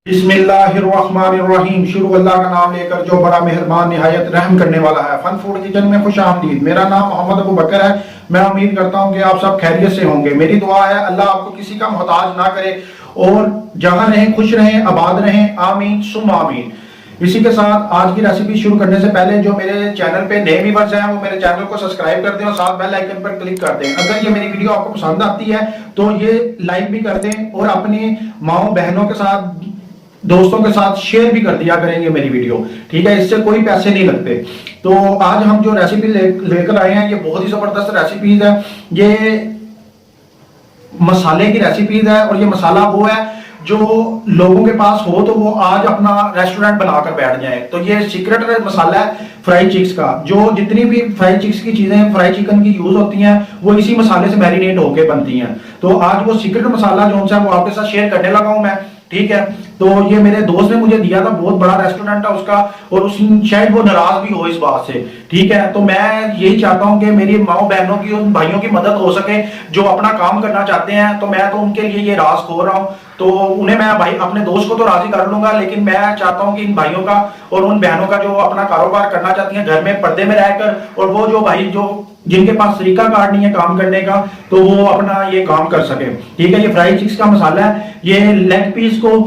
बिस्मिल्लाहिर्रहमानिर्रहीम। शुरू अल्लाह का नाम लेकर जो बड़ा मेहरबान निहायत रहम करने वाला है। फन फूड किचन में खुश आमदीद। मेरा नाम मोहम्मद अबू बकर है। मैं उम्मीद करता हूँ कि आप सब खैरियत से होंगे। मेरी दुआ है अल्लाह आपको किसी का मोहताज ना करे और जहां रहें खुश रहें, आबाद रहें। आमीन सुम आमीन। इसी के साथ आज की रेसिपी शुरू करने से पहले जो मेरे चैनल पे नए व्यूअर्स हैं वो मेरे चैनल को सब्सक्राइब कर दें और साथ बेल आइकन पर क्लिक कर दें। अगर ये मेरी वीडियो आपको पसंद आती है तो ये लाइक भी कर दें और अपनी माओ बहनों के साथ, दोस्तों के साथ शेयर भी कर दिया करेंगे मेरी वीडियो। ठीक है, इससे कोई पैसे नहीं लगते। तो आज हम जो रेसिपी लेकर आए हैं ये बहुत ही जबरदस्त रेसिपीज है। ये मसाले की रेसिपीज है और ये मसाला वो है जो लोगों के पास हो तो वो आज अपना रेस्टोरेंट बनाकर बैठ जाए। तो ये सीक्रेट मसाला है फ्राई चिक्स का। जो जितनी भी फ्राई चिक्स की चीजें फ्राई चिकन की यूज होती हैं वो इसी मसाले से मैरिनेट होकर बनती हैं। तो आज वो सीक्रेट मसाला जो है वो आपके साथ शेयर करने लगा हूं मैं। ठीक है, तो ये मेरे दोस्त ने मुझे दिया था, बहुत बड़ा रेस्टोरेंट है उसका और उस शायद वो नाराज भी हो इस बात से। ठीक है, तो मैं यही चाहता हूं कि मेरी माओ बहनों की, उन भाइयों की मदद हो सके जो अपना काम करना चाहते हैं। तो मैं तो उनके लिए ये राज खोल रहा हूं। तो उन्हें मैं भाई अपने दोस्त को तो राजी कर लूंगा, लेकिन मैं चाहता हूं कि इन भाइयों का और उन बहनों का जो अपना कारोबार करना चाहती हैं घर में पर्दे में रहकर, और वो जो भाई जो जिनके पास तरीका कार्ड नहीं है काम करने का, तो वो अपना ये काम कर सके। ठीक है, ये फ्राई चिक्स का मसाला है। ये लेग पीस को,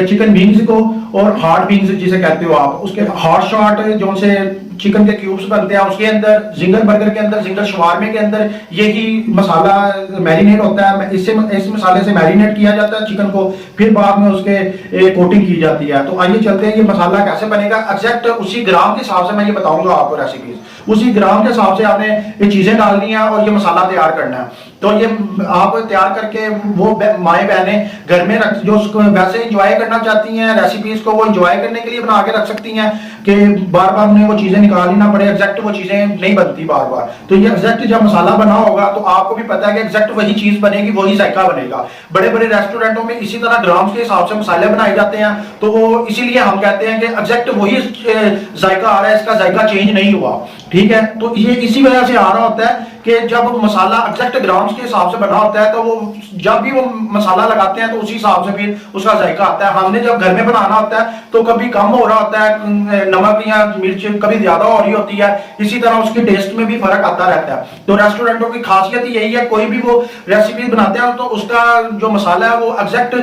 चिकन विंग्स को और हार्ड विंग्स जिसे कहते हो आप, उसके हॉट शॉट जो से चिकन के क्यूब्स बनते हैं उसके अंदर, जिंगर बर्गर के अंदर, जिंगर शवारमे के अंदर यही मसाला मैरिनेट होता है। इससे इस मसाले से मैरिनेट किया जाता है चिकन को, फिर बाद में उसके कोटिंग की जाती है। तो आइए चलते हैं ये मसाला कैसे बनेगा। एग्जैक्ट उसी ग्राम के हिसाब से मैं ये बताऊंगा आपको रेसिपीज। उसी ग्राम के हिसाब से आपने ये चीजें डालनी है और ये मसाला तैयार करना है। तो ये आप तैयार करके वो माए बहनें घर में रख, जो उसको वैसे इंजॉय करना चाहती हैं रेसिपीज को, वो इंजॉय करने के लिए बना के रख सकती हैं कि बार बार उन्हें वो चीजें निकालनी ना पड़े। एग्जैक्ट वो चीजें नहीं बनती बार बार। तो ये एग्जैक्ट जब मसाला बना होगा तो आपको भी पता है कि एग्जैक्ट वही चीज बनेगी, वही जायका बनेगा। बड़े बड़े रेस्टोरेंटों में इसी तरह ग्राम्स के हिसाब से मसाले बनाए जाते हैं, तो वो इसीलिए हम कहते हैं कि एग्जैक्ट वही जायका आ रहा है, इसका जायका चेंज नहीं हुआ। ठीक है, तो ये इसी वजह से आ रहा होता है कि जब मसाला एग्जैक्ट ग्राम्स के हिसाब से बना होता है तो वो जब भी वो मसाला लगाते हैं तो उसी हिसाब से फिर उसका जायका आता है। हमने जब घर में बनाना होता है तो कभी कम हो रहा होता है नमक या मिर्च, कभी ज्यादा हो रही होती है। इसी तरह उसके टेस्ट में भी फर्क आता रहता है। तो रेस्टोरेंटों की खासियत यही है, कोई भी वो रेसिपी बनाते हैं तो उसका जो मसाला है वो एग्जैक्ट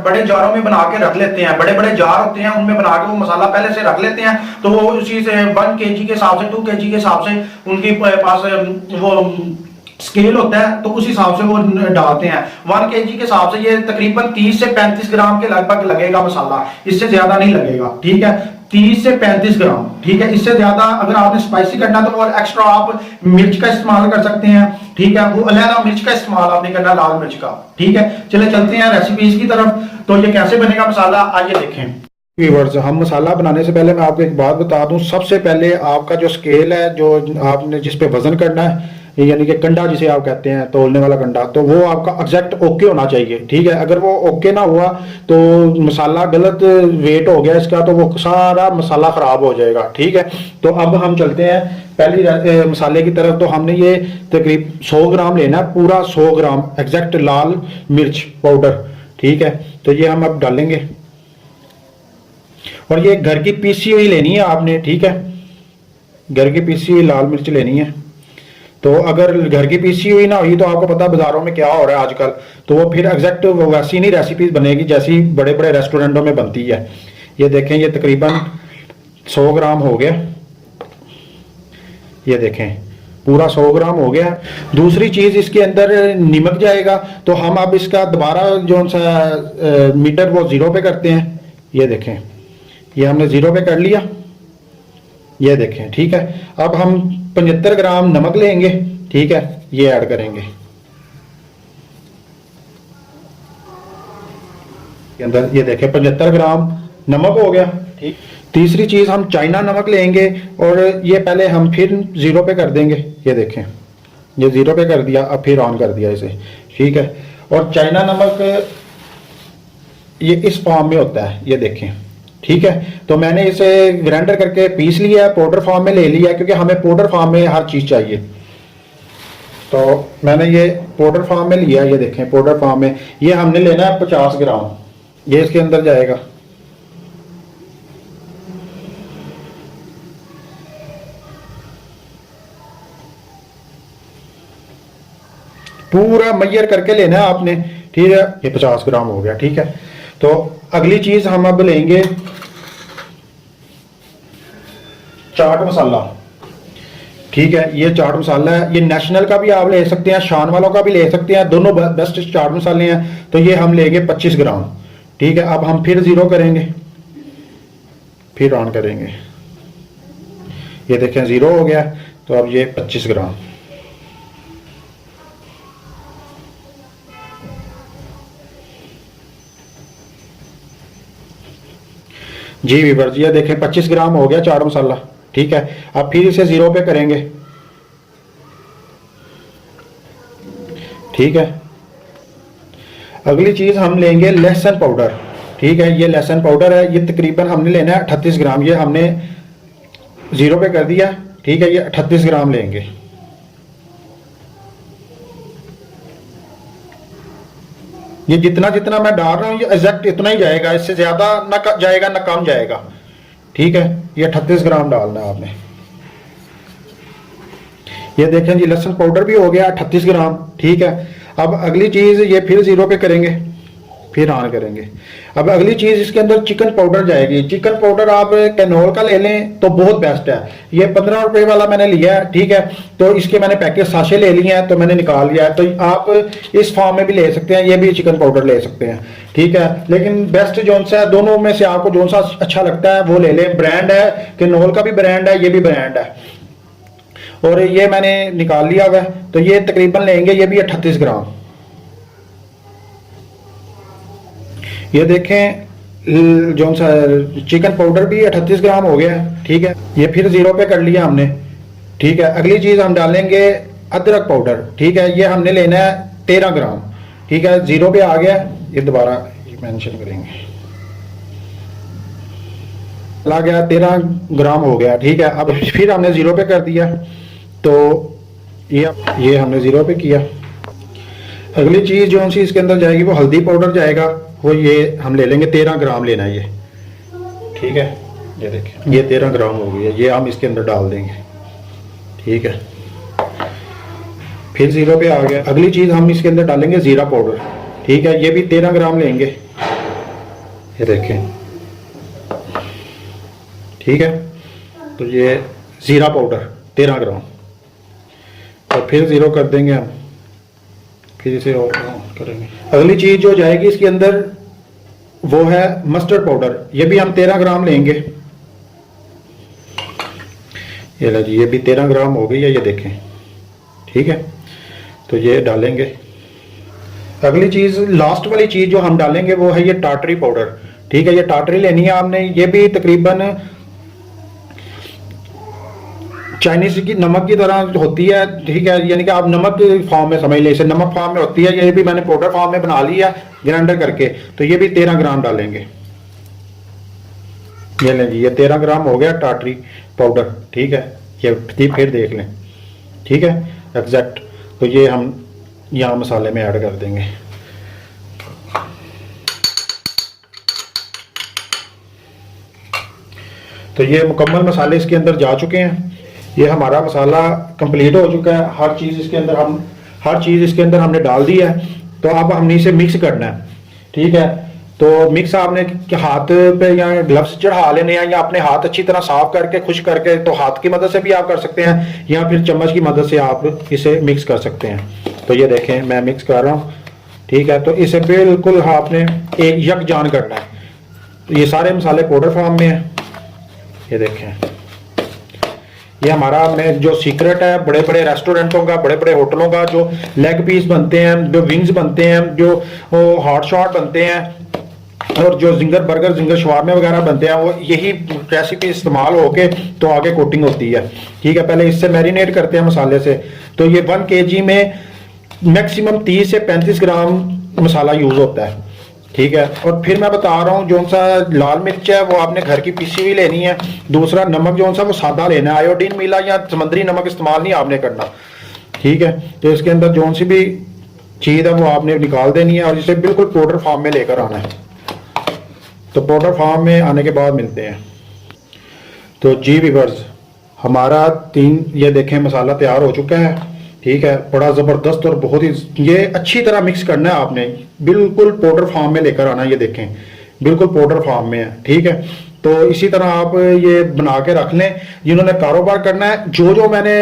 बड़े जारों में बना के रख लेते हैं। बड़े बड़े जार होते हैं उनमें बना के वो मसाला पहले से रख लेते हैं। तो वो उसी से 1 kg के हिसाब से, 2 kg के हिसाब से उनके पास वो स्केल होता है, तो उस हिसाब से वो डालते हैं। 1 kg के हिसाब से ये तकरीबन 30 से 35 ग्राम के लगभग लगेगा मसाला, इससे ज्यादा नहीं लगेगा। ठीक है, 30 से 35 ग्राम। ठीक है, इससे ज्यादा अगर आपने स्पाइसी करना तो और एक्स्ट्रा आप मिर्च का इस्तेमाल कर सकते हैं। ठीक है, वो अलग मिर्च का इस्तेमाल आपने करना, लाल मिर्च का। ठीक है, चले चलते हैं रेसिपीज की तरफ। तो ये कैसे बनेगा मसाला, आइए देखें। व्यूअर्स, हम मसाला बनाने से पहले मैं आपको एक बात बता दूं। सबसे पहले आपका जो स्केल है, जो आपने जिस पे वजन करना है, यानी कि कंडा जिसे आप कहते हैं, तोलने वाला कंडा, तो वो आपका एग्जैक्ट ओके होना चाहिए। ठीक है, अगर वो ओके ना हुआ तो मसाला गलत वेट हो गया इसका, तो वो सारा मसाला खराब हो जाएगा। ठीक है, तो अब हम चलते हैं पहली मसाले की तरफ। तो हमने ये तकरीब 100 ग्राम लेना है, पूरा 100 ग्राम एग्जैक्ट लाल मिर्च पाउडर। ठीक है, तो ये हम अब डालेंगे और ये घर की पीसी हुई लेनी है आपने। ठीक है, घर की पीसी हुई लाल मिर्च लेनी है। तो अगर घर की पीसी हुई ना हुई तो आपको पता बाजारों में क्या हो रहा है आजकल, तो वो फिर एग्जैक्ट वैसी नहीं रेसिपीज बनेगी जैसी बड़े बड़े रेस्टोरेंटों में बनती है। ये देखें, ये तकरीबन 100 ग्राम हो गया। ये देखें, पूरा 100 ग्राम हो गया। दूसरी चीज इसके अंदर नमक जाएगा, तो हम अब इसका दोबारा जो सा मीटर वो 0 पे करते हैं। ये देखें, ये हमने 0 पे कर लिया। ये देखें, ठीक है, अब हम 75 ग्राम नमक लेंगे। ठीक है, ये ऐड करेंगे के अंदर। ये देखें, 75 ग्राम नमक हो गया। ठीक, तीसरी चीज हम चाइना नमक लेंगे और ये पहले हम फिर 0 पे कर देंगे। ये देखें, ये 0 पे कर दिया, अब फिर ऑन कर दिया इसे। ठीक है, और चाइना नमक ये इस फॉर्म में होता है, ये देखें। ठीक है, तो मैंने इसे ग्राइंडर करके पीस लिया है, पाउडर फॉर्म में ले लिया है, क्योंकि हमें पाउडर फॉर्म में हर चीज चाहिए। तो मैंने ये पाउडर फॉर्म में लिया, ये देखें पाउडर फॉर्म में, ये हमने लेना है 50 ग्राम, ये इसके अंदर जाएगा। पूरा मैयर करके लेना है आपने, ठीक है। ये 50 ग्राम हो गया, ठीक है। तो अगली चीज हम अब लेंगे चाट मसाला, ठीक है। ये चाट मसाला है, ये नेशनल का भी आप ले सकते हैं, शान वालों का भी ले सकते हैं, दोनों बेस्ट चाट मसाले हैं। तो ये हम लेंगे 25 ग्राम, ठीक है। अब हम फिर जीरो करेंगे, फिर ऑन करेंगे, ये देखें जीरो हो गया। तो अब ये 25 ग्राम, जी वीवर जी, ये देखें 25 ग्राम हो गया चाट मसाला, ठीक है। अब फिर इसे जीरो पे करेंगे, ठीक है। अगली चीज हम लेंगे लहसुन पाउडर, ठीक है। ये लहसुन पाउडर है, ये तकरीबन हमने लेना है 38 ग्राम, ये हमने जीरो पे कर दिया, ठीक है। ये 38 ग्राम लेंगे, ये जितना जितना मैं डाल रहा हूँ ये एग्जैक्ट इतना ही जाएगा, इससे ज्यादा ना जाएगा ना कम जाएगा, ठीक है। ये 38 ग्राम डालना है आपने। ये देखें जी लहसुन पाउडर भी हो गया 38 ग्राम, ठीक है। अब अगली चीज ये फिर जीरो पे करेंगे, फिर ऑन करेंगे। अब अगली चीज इसके अंदर चिकन पाउडर जाएगी। चिकन पाउडर आप कैनोल का ले लें तो बहुत बेस्ट है, ये 15 रुपए वाला मैंने लिया है, ठीक है। तो इसके मैंने पैकेट साशे ले लिए हैं, तो मैंने निकाल लिया है। तो आप इस फॉर्म में भी ले सकते हैं, ये भी चिकन पाउडर ले सकते हैं, ठीक है। लेकिन बेस्ट जोन सा है, दोनों में से आपको जोन सा अच्छा लगता है वो ले लें। ब्रांड है, कैनोल का भी ब्रांड है, ये भी ब्रांड है, और ये मैंने निकाल लिया हुआ है। तो ये तकरीबन लेंगे, ये भी 38 ग्राम। ये देखें जो सा चिकन पाउडर भी 38 ग्राम हो गया, ठीक है। ये फिर जीरो पे कर लिया हमने, ठीक है। अगली चीज हम डालेंगे अदरक पाउडर, ठीक है। ये हमने लेना है 13 ग्राम, ठीक है। जीरो पे आ गया, ये दोबारा मेंशन करेंगे, ला गया 13 ग्राम हो गया, ठीक है। अब फिर हमने जीरो पे कर दिया, तो ये हमने जीरो पे किया। अगली चीज जो सी इसके अंदर जाएगी वो हल्दी पाउडर जाएगा, वो ये हम ले लेंगे 13 ग्राम लेना है ये, ठीक है। ये देखिए ये 13 ग्राम हो गई है, ये हम इसके अंदर डाल देंगे, ठीक है। फिर जीरो पे आ गया। अगली चीज हम इसके अंदर डालेंगे जीरा पाउडर, ठीक है। ये भी 13 ग्राम लेंगे, ये देखें, ठीक है। तो ये जीरा पाउडर 13 ग्राम, और फिर जीरो कर देंगे हम, फिर इसे और करेंगे। अगली चीज जो जाएगी इसके अंदर वो है मस्टर्ड पाउडर, ये भी हम 13 ग्राम लेंगे। ये लो जी, ये भी 13 ग्राम हो गई है, ये देखें, ठीक है। तो ये डालेंगे। अगली चीज लास्ट वाली चीज जो हम डालेंगे वो है ये टाटरी पाउडर, ठीक है। ये टाटरी लेनी है आपने, ये भी तकरीबन चाइनीज की नमक की तरह होती है, ठीक है। यानी कि आप नमक फॉर्म में समझ लें, इसे नमक फॉर्म में होती है। ये भी मैंने पाउडर फॉर्म में बना लिया ग्राइंडर करके, तो ये भी 13 ग्राम डालेंगे। ये लें जी, ये 13 ग्राम हो गया टाटरी पाउडर, ठीक है। ये फिर देख लें, ठीक है, एग्जैक्ट। तो ये हम यहाँ मसाले में ऐड कर देंगे। तो ये मुकम्मल मसाले इसके अंदर जा चुके हैं। ये हमारा मसाला कंप्लीट हो चुका है, हर चीज़ इसके अंदर हमने डाल दी है। तो अब हमने इसे मिक्स करना है, ठीक है। तो मिक्स आपने हाथ पे या ग्लव्स चढ़ा लेने हैं, या अपने हाथ अच्छी तरह साफ करके खुश करके, तो हाथ की मदद से भी आप कर सकते हैं, या फिर चम्मच की मदद से आप इसे मिक्स कर सकते हैं। तो ये देखें मैं मिक्स कर रहा हूँ, ठीक है। तो इसे बिल्कुल आपने एक यकजान करना है। तो ये सारे मसाले पाउडर फॉर्म में है, ये देखें। ये हमारा में जो सीक्रेट है, बड़े बड़े रेस्टोरेंटों का, बड़े बड़े होटलों का जो लेग पीस बनते हैं, जो विंग्स बनते हैं, जो हॉट शॉट बनते हैं, और जो जिंगर बर्गर, जिंगर शवारमे वगैरह बनते हैं, वो यही रेसिपी इस्तेमाल होके तो आगे कोटिंग होती है, ठीक है। पहले इससे मैरिनेट करते हैं मसाले से। तो ये 1 kg में मैक्सिमम 30 से 35 ग्राम मसाला यूज होता है, ठीक है। और फिर मैं बता रहा हूँ, जो सा लाल मिर्च है वो आपने घर की पीसी हुई लेनी है। दूसरा नमक जो सा वो सादा लेना है, आयोडीन मिला या समुद्री नमक इस्तेमाल नहीं आपने करना, ठीक है। तो इसके अंदर जो सी भी चीज़ है वो आपने निकाल देनी है और इसे बिल्कुल पाउडर फॉर्म में लेकर आना है। तो पाउडर फॉर्म में आने के बाद मिलते हैं। तो जी वीवर्स, हमारा ये देखें मसाला तैयार हो चुका है, ठीक है। बड़ा ज़बरदस्त और बहुत ही ये अच्छी तरह मिक्स करना है आपने, बिल्कुल पाउडर फॉर्म में लेकर आना है। ये देखें बिल्कुल पाउडर फॉर्म में है, ठीक है। तो इसी तरह आप ये बना के रख लें। जिन्होंने कारोबार करना है, जो जो मैंने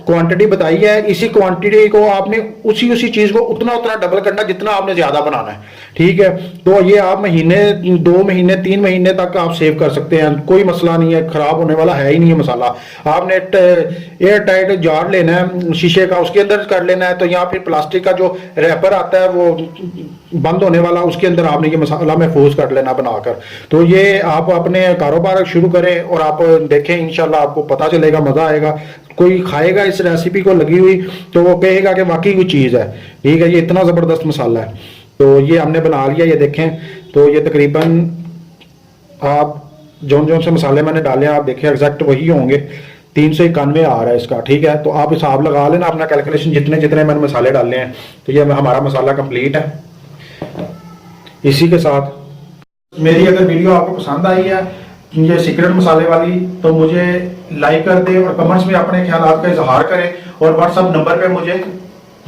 क्वांटिटी बताई है, इसी क्वांटिटी को आपने उसी चीज़ को उतना उतना डबल करना जितना आपने ज़्यादा बनाना है, ठीक है। तो ये आप महीने 2 महीने 3 महीने तक आप सेव कर सकते हैं, कोई मसला नहीं है, ख़राब होने वाला है ही नहीं है मसाला। आपने एयर टाइट जार लेना है शीशे का, उसके अंदर कर लेना है। तो या फिर प्लास्टिक का जो रैपर आता है वो बंद होने वाला, उसके अंदर आपने ये मसाला महफूज कर लेना बनाकर। तो ये आप अपने कारोबार शुरू करें और आप देखें, इंशाल्लाह आपको पता चलेगा, मज़ा आएगा। कोई खाएगा इस रेसिपी को लगी हुई तो वो कहेगा कि वाकई कोई चीज़ है, ठीक है। ये इतना ज़बरदस्त मसाला है। तो ये हमने बना लिया, ये देखें। तो ये तकरीबन आप जो से मसाले मैंने डाले आप देखें एग्जैक्ट वही होंगे। 391 आ रहा है इसका, ठीक है। तो आप हिसाब लगा लेना अपना कैलकुलेशन, जितने जितने मैंने मसाले डाले हैं। तो ये हमारा मसाला कंप्लीट है। इसी के साथ मेरी अगर वीडियो आपको पसंद आई है ये सीक्रेट मसाले वाली, तो मुझे लाइक कर दें और कमेंट्स में अपने ख्यालात का इजहार करें और व्हाट्सएप नंबर पे मुझे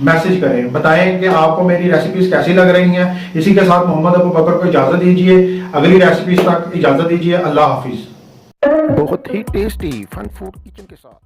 मैसेज करें, बताएं कि आपको मेरी रेसिपीज कैसी लग रही हैं। इसी के साथ मोहम्मद अबू बकर को इजाज़त दीजिए, अगली रेसिपीज तक इजाज़त दीजिए। अल्लाह हाफिज़। बहुत ही टेस्टी फन फूड किचन के साथ।